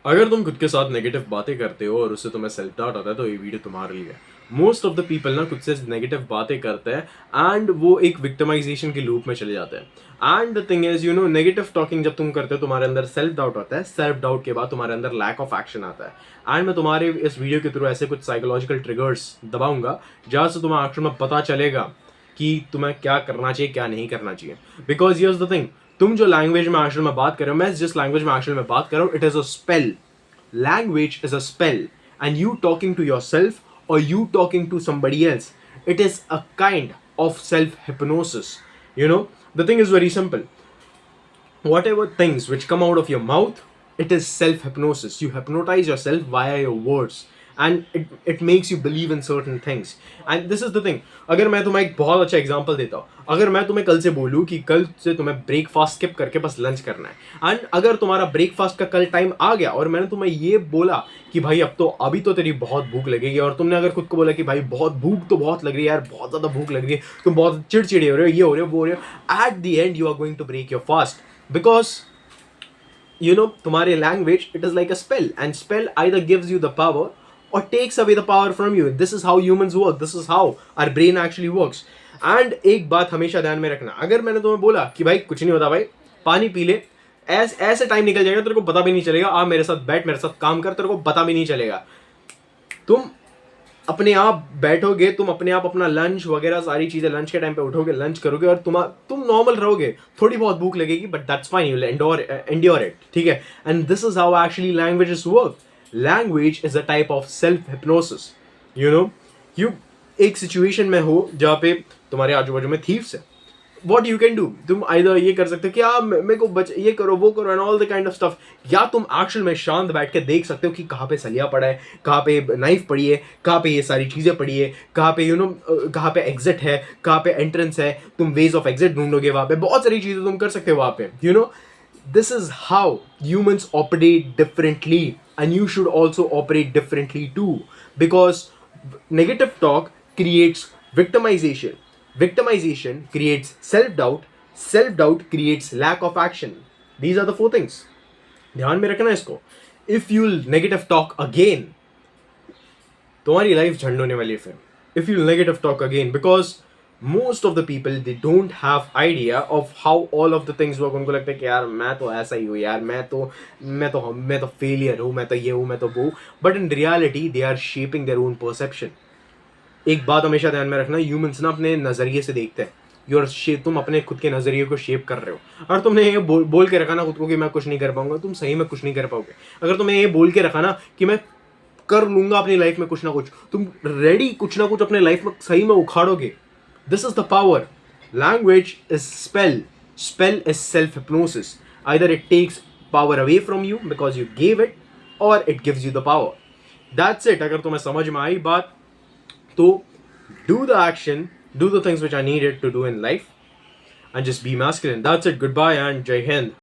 अगर तुम खुद के साथ नेगेटिव बातें करते हो और उससे तुम्हें सेल्फ डाउट आता है तो ये वीडियो तुम्हारे लिए है। मोस्ट ऑफ द पीपल ना खुद से नेगेटिव बातें करते हैं एंड वो एक विक्टिमाइजेशन के लूप में चले जाते हैं। And the thing is negative talking जब तुम करते हो तुम्हारे अंदर सेल्फ डाउट आता है, सेल्फ डाउट के बाद तुम्हारे अंदर लैक ऑफ एक्शन आता है। एंड मैं तुम्हारे इस वीडियो के थ्रू ऐसे कुछ साइकोलॉजिकल ट्रिगर्स दबाऊंगा जहां से तुम्हें एक्शन में पता चलेगा कि तुम्हें क्या करना चाहिए क्या नहीं करना चाहिए। बिकॉज हियर्स द थिंग, तुम जो लैंग्वेज में आजकल में बात कर रहे हो, मैं जिस लैंग्वेज में आजकल में बात कर रहा हूँ, it is a spell. Language is a spell, and you talking to yourself or you talking to somebody else, it is a kind of self hypnosis. The thing is very simple. Whatever things which come out of your mouth, it is self hypnosis. You hypnotize yourself via your words, and it makes you believe in certain things. And this is the thing. अगर मैं तुम्हें एक बहुत अच्छा example देता हूँ, अगर मैं तुम्हें कल से बोलूँ कि कल से तुम्हें ब्रेकफास्ट स्किप करके बस लंच करना है, एंड अगर तुम्हारा ब्रेकफास्ट का कल टाइम आ गया और मैंने तुम्हें ये बोला कि भाई अभी तो तेरी बहुत भूख लगेगी, और तुमने अगर खुद को बोला कि भाई बहुत भूख तो बहुत लग रही है यार, बहुत ज़्यादा भूख लग रही है, तुम बहुत चिड़चिड़े हो रहे हो, ये हो रहे हो वो हो रहे हो, at the end you are going to break your fast. Because तुम्हारे language, it is like a spell, and spell either gives you the power or takes away the power from you. This is how humans work, this is how our brain actually works. And एक बात हमेशा ध्यान में रखना, अगर मैंने तुम्हें बोला कि भाई कुछ नहीं होता भाई, पानी पी ले, ऐसे टाइम निकल जाएगा तेरे को पता भी नहीं चलेगा, आ मेरे साथ बैठ, मेरे साथ काम कर, तेरे को पता भी नहीं चलेगा। तुम अपने आप बैठोगे, तुम अपने आप अपना लंच वगैरह सारी चीजें, लंच के टाइम पे उठोगे, लंच करोगे, और तुम नॉर्मल रहोगे, थोड़ी बहुत भूख लगेगी, but that's fine, you will endure it, ठीक है। And this is how actually languages work. Language is a type of self hypnosis. You know you एक सिचुएशन में हो जहाँ पे तुम्हारे आजू बाजू में थीव्स है, वॉट यू कैन डू, तुम आइदर ये कर सकते हो कि आप मेरे को ये करो वो करो and all the kind of stuff, या तुम एक्चुअल में शांत बैठ के देख सकते हो कि कहाँ पे सलिया पड़ा है, कहाँ पे नाइफ पड़ी है, कहाँ पे ये सारी चीज़ें पड़ी है, कहाँ पे कहाँ पे एग्जिट है, कहाँ पे एंट्रेंस है, तुम वेज ऑफ एग्जिट ढूंढोगे, वहाँ पे बहुत सारी चीज़ें तुम कर सकते हो वहाँ पे। This is how humans operate differently, and you should also operate differently too, because negative talk creates victimization. Victimization creates self doubt. Self doubt creates lack of action. These are the four things. ध्यान में रखना इसको। If you'll negative talk again, तुम्हारी life झंड होने वाली है फिर। If you'll negative talk again, because most of the people, they don't have idea of how all of the things work. उनको लगता है कि यार मैं तो ऐसा ही हूँ यार, मैं तो फेलियर हूँ, मैं तो ये हूँ, मैं तो वो। But in reality they are shaping their own perception. एक बात हमेशा ध्यान में रखना, ह्यूमंस ना अपने नजरिए से देखते हैं। तुम अपने खुद के नजरिए को शेप कर रहे हो। और तुमने ये बोल के रखा ना खुद को कि मैं कुछ नहीं कर पाऊंगा, तुम सही में कुछ नहीं कर पाओगे। अगर तुमने ये बोल के रखा ना कि मैं कर लूंगा अपनी लाइफ में कुछ ना कुछ, तुम रेडी कुछ ना कुछ अपने लाइफ में सही में उखाड़ोगे। This is the power. Language is spell, spell is self hypnosis. Either it takes power away from you because you gave it, और it gives you the power. That's it. अगर तुम्हें समझ में आई बात तो do the action, do the things which are needed to do in life, and just be masculine. That's it. Goodbye and Jai Hind.